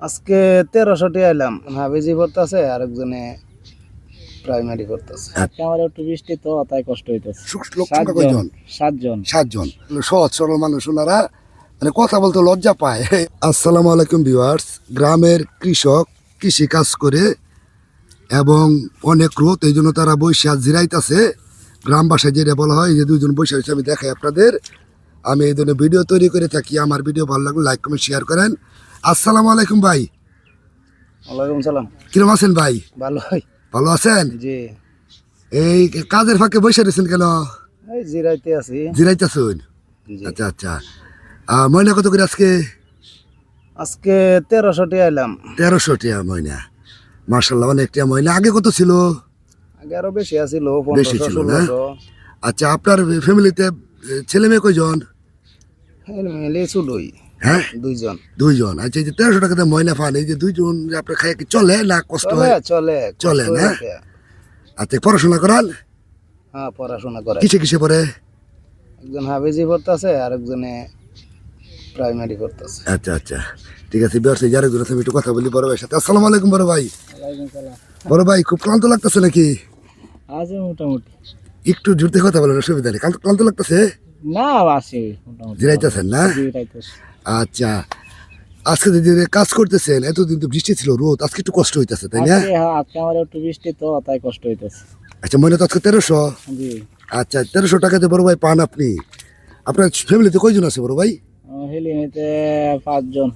আজকে 1300টি আইলাম হাবিজি পড়তেছে আরেকজনে প্রাইমারি করতেছে। আমার একটু বৃষ্টি তো তাই কষ্ট হইতেছে। লোক সংখ্যা কয়জন? 7 জন। সহজ সরল মানুষ, ওনারা মানে কথা বলতে লজ্জা পায়। আসসালামু আলাইকুম ভিউয়ার্স। গ্রামের কৃষক কৃষি কাজ করে এবং অনেক রোদ, এই জন্য তারা বসে জিরাইতেছে। গ্রাম ভাষায় যেটা বলা হয়, যে দুইজন বসে হয়েছে, আমি দেখাই আপনাদের। আমি এই জন্য ভিডিও তৈরি করে থাকি। আমার ভিডিও ভালো লাগলে লাইক কমেন্ট শেয়ার করেন। আসসালামু আলাইকুম ভাই। ওয়ালাইকুম সালাম। কিরম আছেন ভাই? ভালোই। ভালো আছেন? জি। এই কাজের ফাঁকে বসে রয়েছেন কেন? এই জিরাইতে আছি। জিরাইতেছেন? জি। আচ্ছা আচ্ছা। ময়না কত করে আজকে? আজকে 1300টি আইলাম। 1300 টাকা ময়না। মার্শাল্লাহ, অনেক টাকা ময়না। আগে কত ছিল? আগে আরো বেশি আছিল, বেশি 1500 ছিল না? 1600। আচ্ছা, আপনার ফ্যামিলিতে ছেলে মেয়ে কয়জন? মিলে চুলই হ্যাঁ, দুইজন। 2 জন। আচ্ছা, এই যে 1300 টাকাতে ময়না পান, এই যে 2 জন আপনার খাই কি চলে না কষ্ট চলে হয়? চলে চলে কষ্ট না? হইতে। আচ্ছা, পড়াশোনা করান? হ্যাঁ, পড়াশোনা করে। কিসে কিসে পড়ে? একজন হাবিজি পড়তেছে আরেকজনে প্রাইমারি করতেছে। আচ্ছা আচ্ছা, ঠিক আছে। বিয়ার যার একজন আছে, আমি একটু কথা বলি বড় ভাইয়ের সাথে। আসসালামু আলাইকুম বড় ভাই। ওয়ালাইকুম সালাম। বড় ভাই, খুব ক্লান্ত লাগতেছে নাকি? আছে মোটামুটি। একটু জোরতে কথা বলেন, অসুবিধা নেই। ক্লান্ত লাগতেছে? না, আছে মোটামুটি। জিরাইতেছেন না? জিরাইতেছি। আচ্ছা, আজকে যে কাজ করতেছেন, এতদিন তো বৃষ্টি ছিল, রোদ, আজকে একটু কষ্ট হইতেছে, তাই না? আজকে আমার একটু বৃষ্টি তো তাই কষ্ট হইতেছে। আচ্ছা, মনে তো আজকে 1300। জি। আচ্ছা, 1300 টাকাতে বড় ভাই পান আপনি। আপনার ফ্যামিলিতে কয়জন আছে বড় ভাই? হেলিমেতে 5 জন।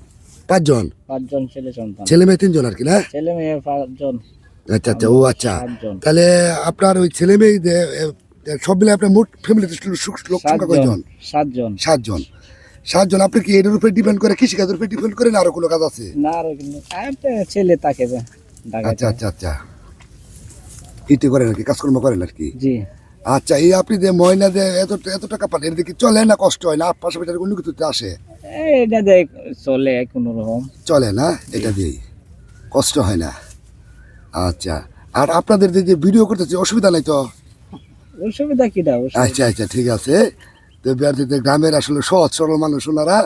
5 জন? 5 জন ছেলে সন্তান। ছেলে মেয়ে 3 জন আর কি না? ছেলে মেয়ে 5 জন। আচ্ছা আচ্ছা, ও আচ্ছা। 7 জন। তাহলে আপনার ওই ছেলে মেয়ে সব মিলে আপনার মোট ফ্যামিলিতে লোক সংখ্যা কয়জন? 7 জন। 7 জন। 7 জন। আপনি কি এটার উপরে ডিপেন্ড করে, কৃষিকাজের উপরে ডিপেন্ড করেন, আরো কোনো কাজ আছে? না, আর একটা ছেলে তাকে আচ্ছা আচ্ছা আচ্ছা, ইটি করেন আর কি, কাজকর্ম করেন আর কি? জি। আচ্ছা, এই আপনি যে ময়না যে এত টাকা পান, এর দিকে চলে না কষ্ট হয় না? পাশাপাশি অন্য কিছুতে আসে? এটা দেখ চলে কোনো রকম। চলে না, এটা দিয়েই কষ্ট হয় না? আচ্ছা, আর আপনাদের যে ভিডিও করতেছে, অসুবিধা নাই তো? অসুবিধা কিটা? আচ্ছা আচ্ছা, ঠিক আছে। তো বিহারদের গ্রামের আসলে সহজ সরল মানুষ, ওনারা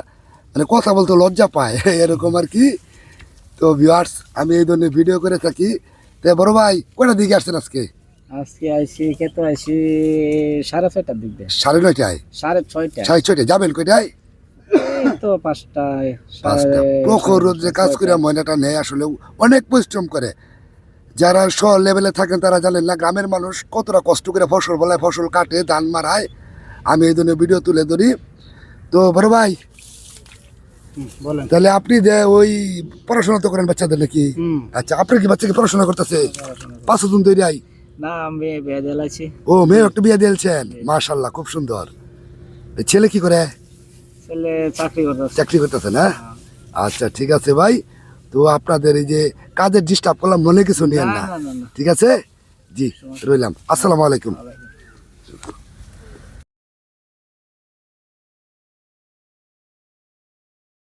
মানে কথা বলতে লজ্জা পায়, এরকম আর কি। তো ভিউয়ার্স, আমি এই ধরনের ভিডিও করে থাকি। তো বড় ভাই, কয়টার দিকে আসছেন আজকে? আজকে আইসি খেতে আইসি 6:30টার দিক দিয়ে। 9:30টায়? 6:30। 6:30 যাবেন কয়টায়? এই তো 5টায়। 5টা। প্রখর রোদে কাজ করে ময়নাটা নেয়, আসলে অনেক পরিশ্রম করে। যারা শহর লেভেলে থাকেন তারা জানেন না গ্রামের মানুষ কতটা কষ্ট করে ফসল বলায়, ফসল কাটে, ধান মারায়। আমি এই ধরনের ভিডিও তুলে ধরি। তো বড় ভাই, বলেন। তাহলে আপনি যে ওই পড়াশোনা তো করেন বাচ্চাদের নাকি? আচ্ছা, আপনার কি বাচ্চাকে পড়াশোনা করতেছে? 5 জন তৈরি আই? না, আমি বিয়ে দিলাইছি। ও, মেয়ে একটা বিয়ে দিয়েছেন? মাশাআল্লাহ, খুব সুন্দর। ছেলে কি করে? ছেলে চাকরি করতেছে। চাকরি করতেছে না? আচ্ছা, ঠিক আছে ভাই। তো আপনাদের এই যে কাজের ডিস্টার্ব করলাম, মনে কিছু নিয়েন না, না, না, না। ঠিক আছে? জি, রইলাম। আসসালামু আলাইকুম।